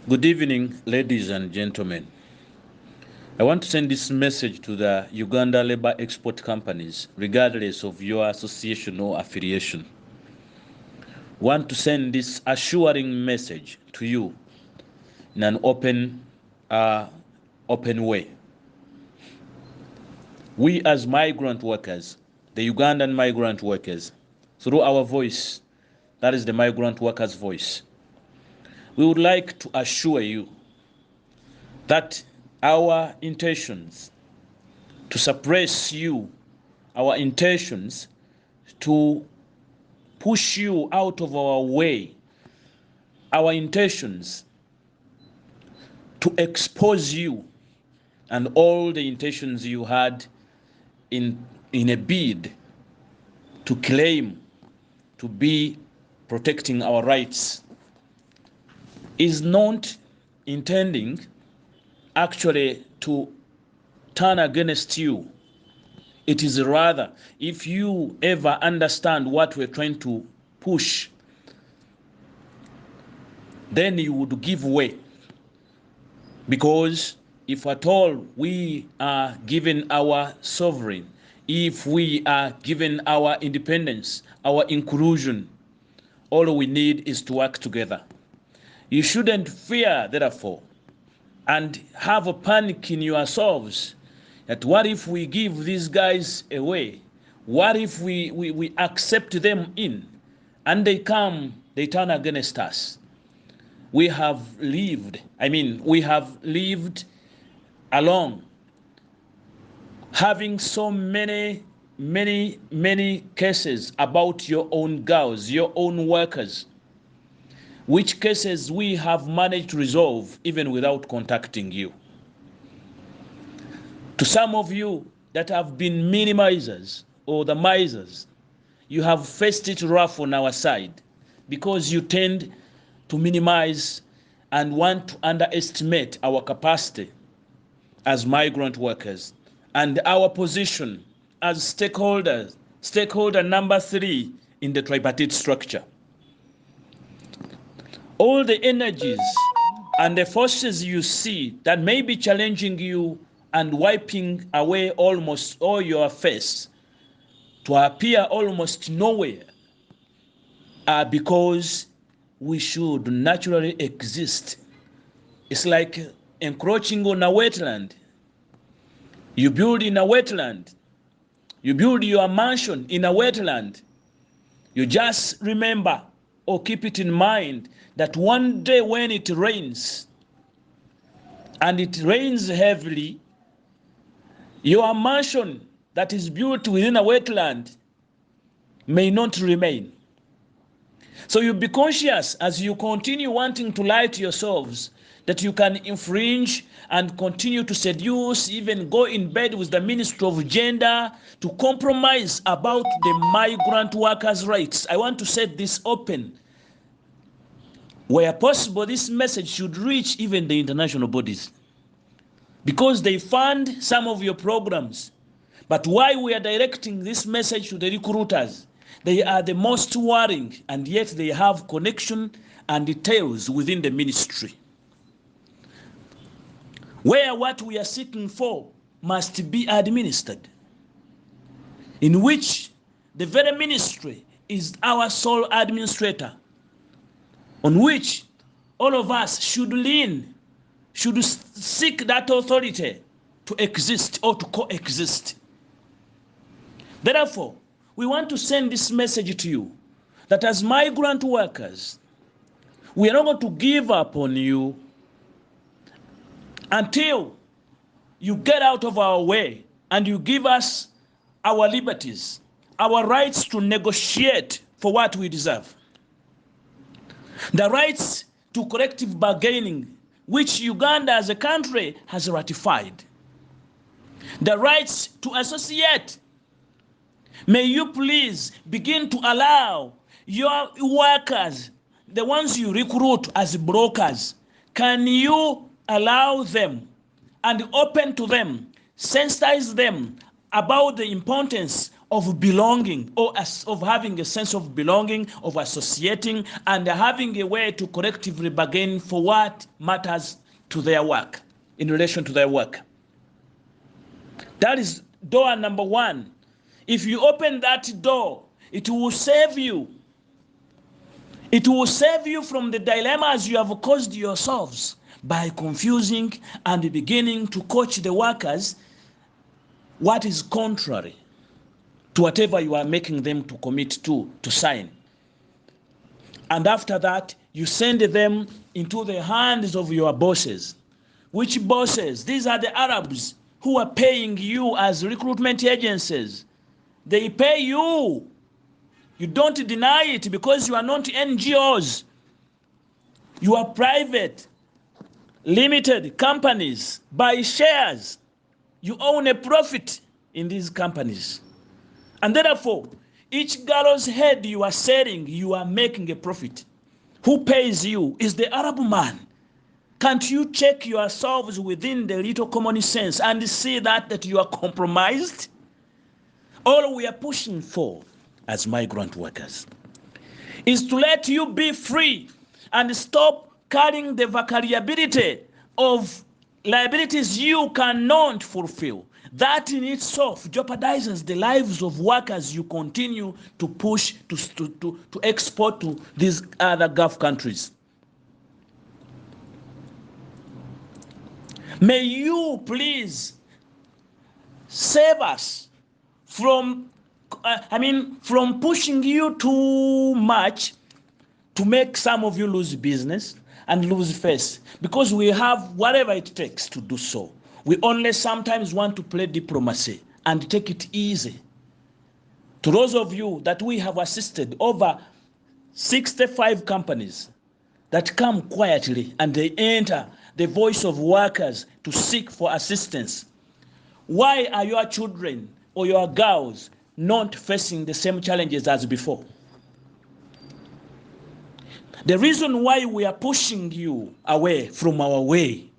Good evening, ladies and gentlemen. I want to send this message to the Uganda labor export companies, regardless of your association or affiliation. I want to send this assuring message to you in an open way. We as migrant workers, the Ugandan migrant workers, through our voice, that is the migrant workers' voice, we would like to assure you that our intentions to suppress you, our intentions to push you out of our way, our intentions to expose you, and all the intentions you had in a bid to claim to be protecting our rights is not intending actually to turn against you. It is rather, if you ever understand what we're trying to push, then you would give way. Because if at all we are given our sovereign, if we are given our independence, our inclusion, all we need is to work together. You shouldn't fear, therefore, and have a panic in yourselves that what if we give these guys away? What if we accept them in and they come, they turn against us? We have lived along, having so many cases about your own girls, your own workers, which cases we have managed to resolve even without contacting you. To some of you that have been minimizers or the misers, you have faced it rough on our side because you tend to minimize and want to underestimate our capacity as migrant workers and our position as stakeholder number 3 in the tripartite structure. All the energies and the forces you see that may be challenging you and wiping away almost all your face to appear almost nowhere are because we should naturally exist. It's like encroaching on a wetland. You build in a wetland. You build your mansion in a wetland. You just remember or keep it in mind that one day when it rains, and it rains heavily, your mansion that is built within a wetland may not remain. So you be conscious as you continue wanting to lie to yourselves that you can infringe and continue to seduce, even go in bed with the Ministry of Gender to compromise about the migrant workers' rights. I want to set this open. Where possible, this message should reach even the international bodies, because they fund some of your programs. But why we are directing this message to the recruiters? They are the most worrying, and yet they have connection and details within the ministry, where what we are seeking for must be administered, in which the very ministry is our sole administrator, on which all of us should lean, should seek that authority to exist or to coexist. Therefore, we want to send this message to you that as migrant workers, we are not going to give up on you until you get out of our way and you give us our liberties, our rights to negotiate for what we deserve. The rights to collective bargaining, which Uganda as a country has ratified. The rights to associate. May you please begin to allow your workers, the ones you recruit as brokers, can you allow them and open to them, sensitize them about the importance of belonging, or of having a sense of belonging, of associating, and having a way to collectively bargain for what matters to their work, in relation to their work. That is door number one. If you open that door, it will save you. It will save you from the dilemmas you have caused yourselves by confusing and beginning to coach the workers what is contrary to whatever you are making them to commit to sign. And after that, you send them into the hands of your bosses. Which bosses? These are the Arabs who are paying you as recruitment agencies. They pay you. You don't deny it because you are not NGOs. You are private, limited companies. Buy shares. You own a profit in these companies. And therefore, each gallows head you are selling, you are making a profit. Who pays you is the Arab man. Can't you check yourselves within the little common sense and see that you are compromised? All we are pushing for as migrant workers is to let you be free and stop carrying the variability of liabilities you cannot fulfill. That in itself jeopardizes the lives of workers you continue to push to export to these other Gulf countries. May you please save us from from pushing you too much to make some of you lose business and lose face, because we have whatever it takes to do so. We only sometimes want to play diplomacy and take it easy. To those of you that we have assisted, over 65 companies that come quietly and they enter the voice of workers to seek for assistance. Why are your children or your girls not facing the same challenges as before? The reason why we are pushing you away from our way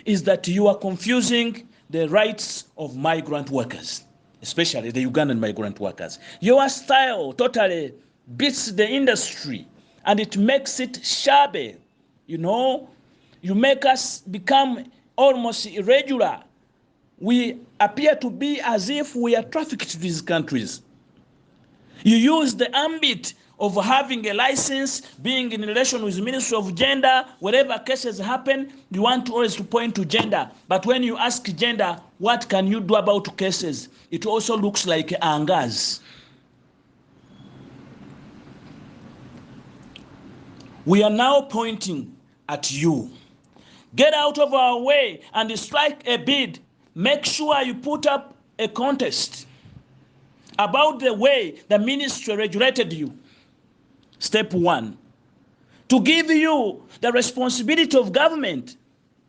is that you are confusing the rights of migrant workers, especially the Ugandan migrant workers. Your style totally beats the industry and it makes it shabby. You make us become almost irregular. We appear to be as if we are trafficked to these countries. You use the ambit of having a license, being in relation with the Ministry of Gender, wherever cases happen, you want always to point to gender. But when you ask gender, what can you do about cases? It also looks like angers. We are now pointing at you. Get out of our way and strike a bid. Make sure you put up a contest about the way the ministry regulated you. Step one, to give you the responsibility of government,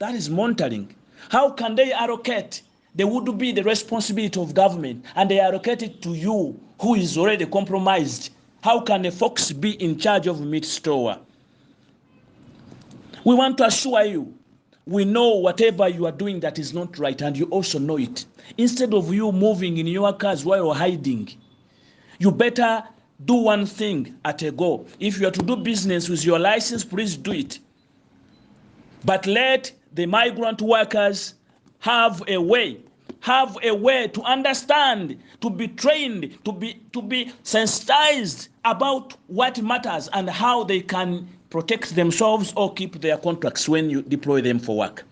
that is monitoring. How can they allocate? They would be the responsibility of government and they allocate it to you who is already compromised. How can a fox be in charge of a meat store? We want to assure you, we know whatever you are doing that is not right and you also know it. Instead of you moving in your cars while you're hiding, you better do one thing at a go. If you are to do business with your license, please do it. But let the migrant workers have a way to understand, to be trained, to be sensitized about what matters and how they can protect themselves or keep their contracts when you deploy them for work.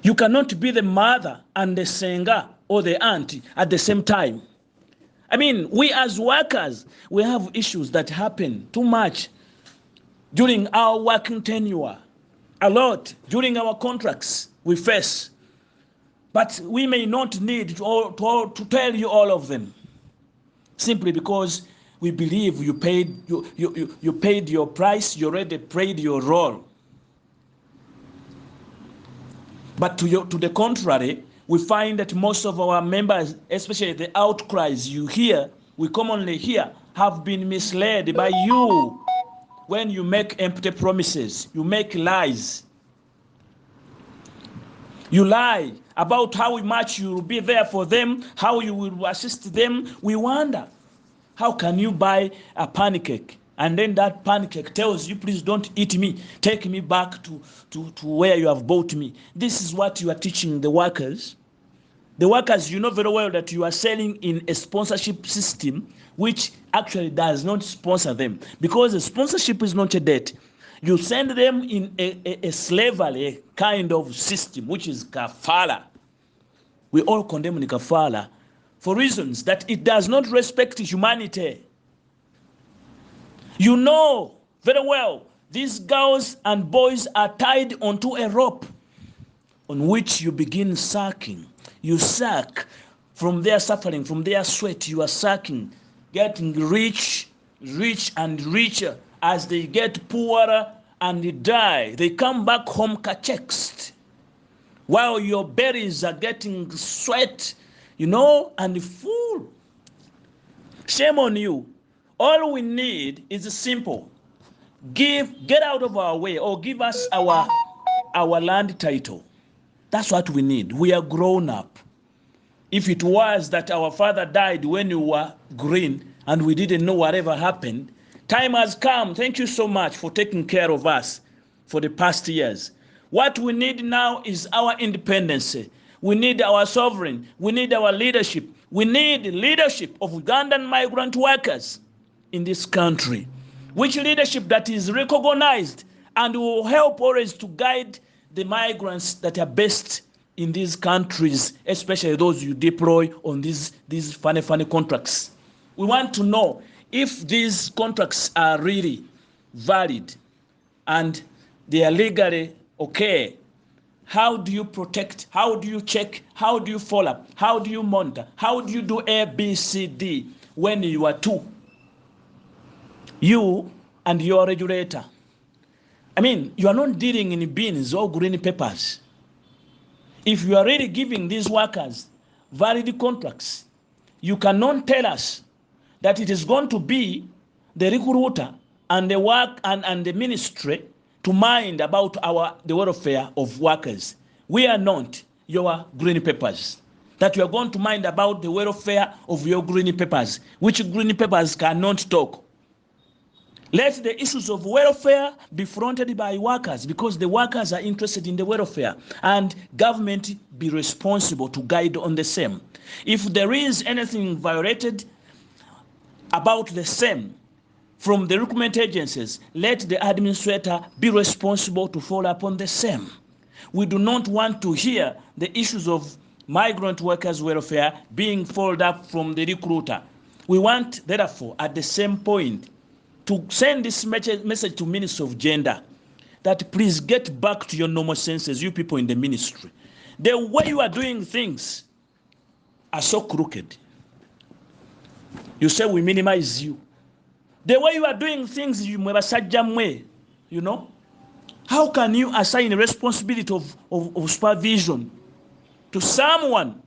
You cannot be the mother and the singer or the auntie at the same time. We as workers, we have issues that happen too much during our working tenure, a lot during our contracts we face. But we may not need to tell you all of them, simply because we believe you paid your price, you already played your role. But to the contrary, we find that most of our members, especially the outcries we commonly hear, have been misled by you when you make empty promises, you make lies. You lie about how much you will be there for them, how you will assist them. We wonder, how can you buy a pancake and then that pancake tells you, please don't eat me, take me back to where you have bought me? This is what you are teaching the workers. The workers, you know very well that you are selling in a sponsorship system which actually does not sponsor them, because the sponsorship is not a debt. You send them in a slavery kind of system, which is kafala. We all condemn kafala for reasons that it does not respect humanity. You know very well these girls and boys are tied onto a rope on which you begin sucking. You suck from their suffering, from their sweat. You are sucking, getting rich and richer. As they get poorer and they die, they come back home kachexed, while your berries are getting sweat, and full. Shame on you. All we need is simple. Get out of our way, or give us our land title. That's what we need. We are grown up. If it was that our father died when you were green and we didn't know whatever happened, time has come. Thank you so much for taking care of us for the past years. What we need now is our independence. We need our sovereign. We need our leadership. We need leadership of Ugandan migrant workers in this country, which leadership that is recognized and will help always to guide the migrants that are based in these countries, especially those you deploy on these funny contracts. We want to know if these contracts are really valid and they are legally okay. How do you protect? How do you check? How do you follow up? How do you monitor? How do you do A, B, C, D when you are two? You and your regulator. I mean, you are not dealing in beans or green papers. If you are really giving these workers valid contracts, you cannot tell us that it is going to be the recruiter and the work and the ministry to mind about the welfare of workers. We are not your green papers. That you are going to mind about the welfare of your green papers, which green papers cannot talk. Let the issues of welfare be fronted by workers, because the workers are interested in the welfare, and government be responsible to guide on the same. If there is anything violated about the same from the recruitment agencies, let the administrator be responsible to follow up on the same. We do not want to hear the issues of migrant workers' welfare being followed up from the recruiter. We want, therefore, at the same point, to send this message to Minister of Gender, that please get back to your normal senses, you people in the ministry. The way you are doing things are so crooked. You say we minimize you. The way you are doing things, how can you assign a responsibility of supervision to someone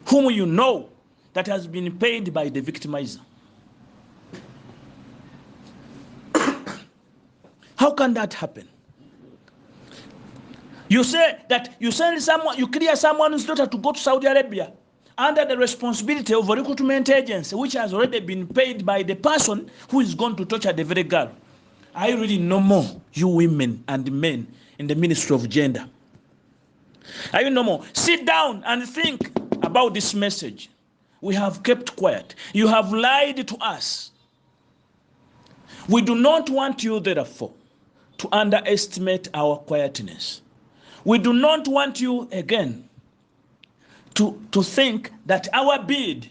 whom you know that has been paid by the victimizer? How can that happen? You say that you send someone, you clear someone's daughter to go to Saudi Arabia under the responsibility of a recruitment agency, which has already been paid by the person who is going to torture the very girl. I really know more, you women and men in the Ministry of Gender. I know more. Sit down and think about this message. We have kept quiet. You have lied to us. We do not want you, therefore, to underestimate our quietness. We do not want you, again, to think that our bid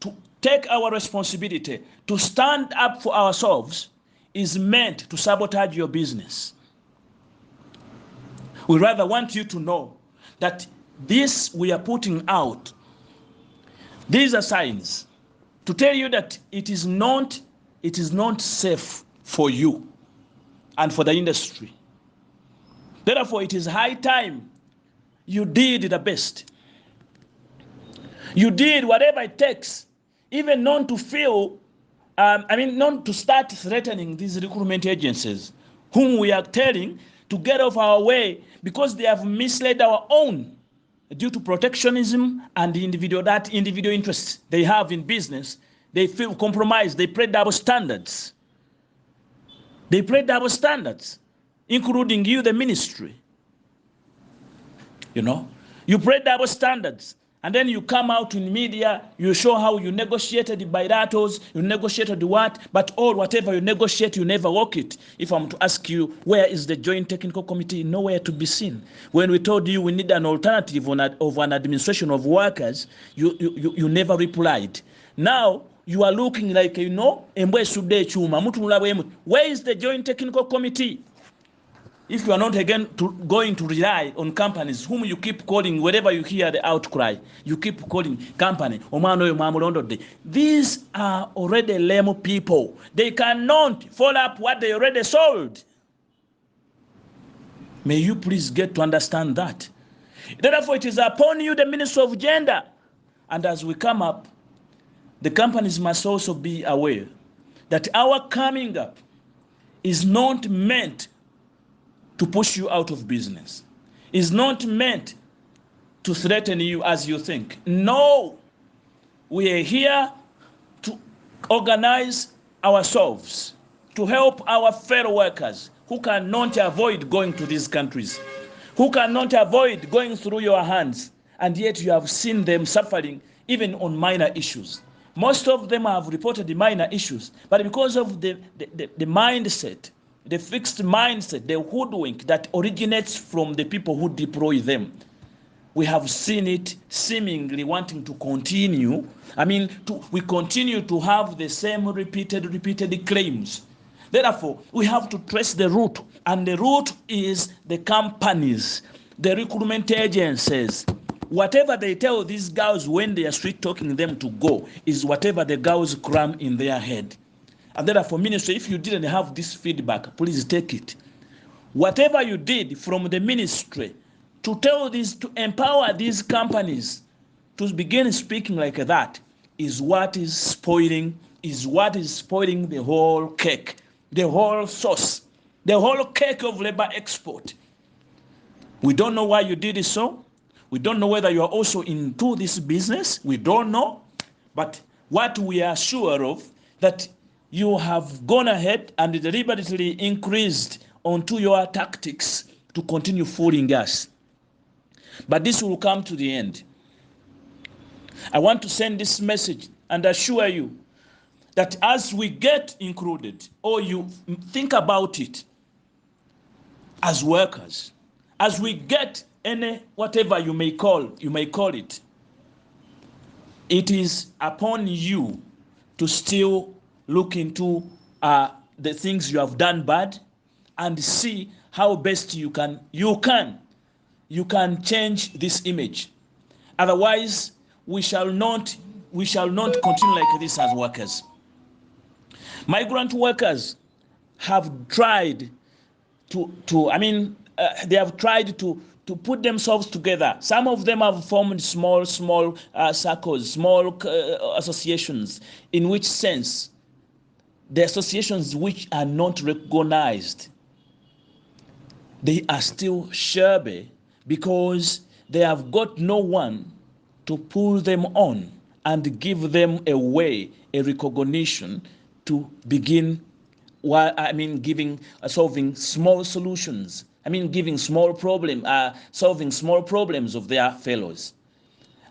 to take our responsibility, to stand up for ourselves, is meant to sabotage your business. We rather want you to know that this we are putting out, these are signs to tell you that it is not safe for you and for the industry. Therefore, it is high time you did the best. You did whatever it takes, even not to feel, not to start threatening these recruitment agencies, whom we are telling to get off our way because they have misled our own due to protectionism and individual interests they have in business. They feel compromised. They play double standards. They play double standards, including you, the ministry. You know, you play double standards. And then you come out in media, you show how you negotiated the bilaterals, you negotiated what, but whatever you negotiate, you never work it. If I'm to ask you, where is the Joint Technical Committee? Nowhere to be seen. When we told you we need an alternative of an administration of workers, you never replied. Now, you are looking like, you know, where is the Joint Technical Committee? If you are not again going to rely on companies whom you keep calling, wherever you hear the outcry, you keep calling company. These are already lame people. They cannot follow up what they already sold. May you please get to understand that. Therefore, it is upon you, the Minister of Gender. And as we come up, the companies must also be aware that our coming up is not meant to push you out of business. Is not meant to threaten you as you think. No, we are here to organize ourselves, to help our fellow workers who cannot avoid going to these countries, who cannot avoid going through your hands, and yet you have seen them suffering even on minor issues. Most of them have reported the minor issues, but because of the mindset, the fixed mindset, the hoodwink that originates from the people who deploy them, we have seen it seemingly wanting to continue. We continue to have the same repeated claims. Therefore, we have to trace the root, and the root is the companies, the recruitment agencies. Whatever they tell these girls when they are street talking them to go is whatever the girls cram in their head. And therefore, ministry, if you didn't have this feedback, please take it. Whatever you did from the ministry to empower these companies to begin speaking like that is what is spoiling the whole cake, the whole sauce, the whole cake of labor export. We don't know why you did it so. We don't know whether you are also into this business. We don't know. But what we are sure of, that you have gone ahead and deliberately increased onto your tactics to continue fooling us. But this will come to the end. I want to send this message and assure you that as we get included, or you think about it as workers, as we get any whatever you may call it, it is upon you to still look into the things you have done bad and see how best you can change this image. Otherwise, we shall not continue like this as workers. Migrant workers have tried they have tried to put themselves together. Some of them have formed small circles, small associations, in which sense the associations which are not recognized, they are still shabby because they have got no one to pull them on and give them a way, a recognition to begin solving small solutions. Giving small solving small problems of their fellows.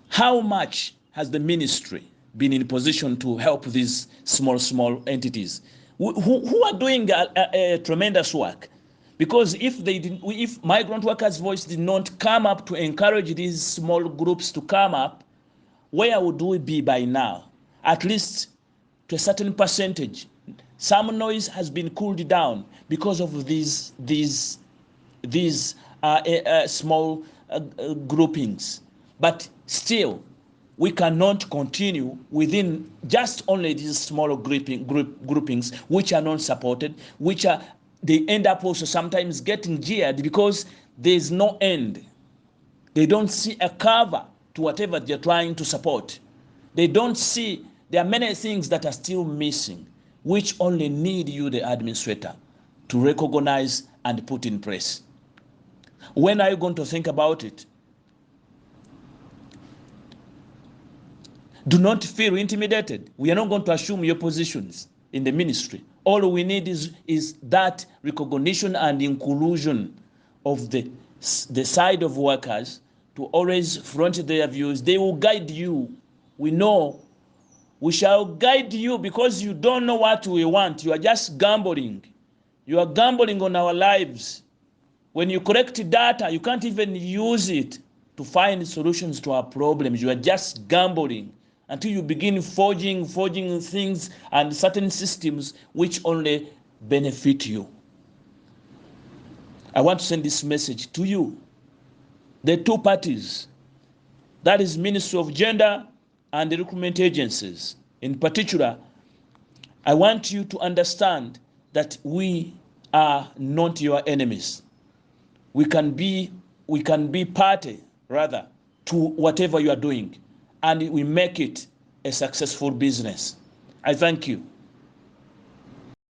How much has the ministry been in position to help these small entities who are doing a tremendous work? Because if migrant workers' voice did not come up to encourage these small groups to come up, where would we be by now? At least to a certain percentage. Some noise has been cooled down because of these small groupings, but still we cannot continue within just only these small groupings which are not supported, they end up also sometimes getting jeered because there's no end. They don't see a cover to whatever they're trying to support. They don't see there are many things that are still missing, which only need you, the administrator, to recognize and put in place. When are you going to think about it? Do not feel intimidated. We are not going to assume your positions in the ministry. All we need is that recognition and inclusion of the side of workers to always front their views. They will guide you. We know we shall guide you because you don't know what we want. You are just gambling. You are gambling on our lives. When you collect data, you can't even use it to find solutions to our problems. You are just gambling until you begin forging things and certain systems which only benefit you. I want to send this message to you. The two parties, that is Ministry of Gender and the recruitment agencies. In particular, I want you to understand that we are not your enemies. We can be party rather to whatever you are doing, and we make it a successful business. I thank you.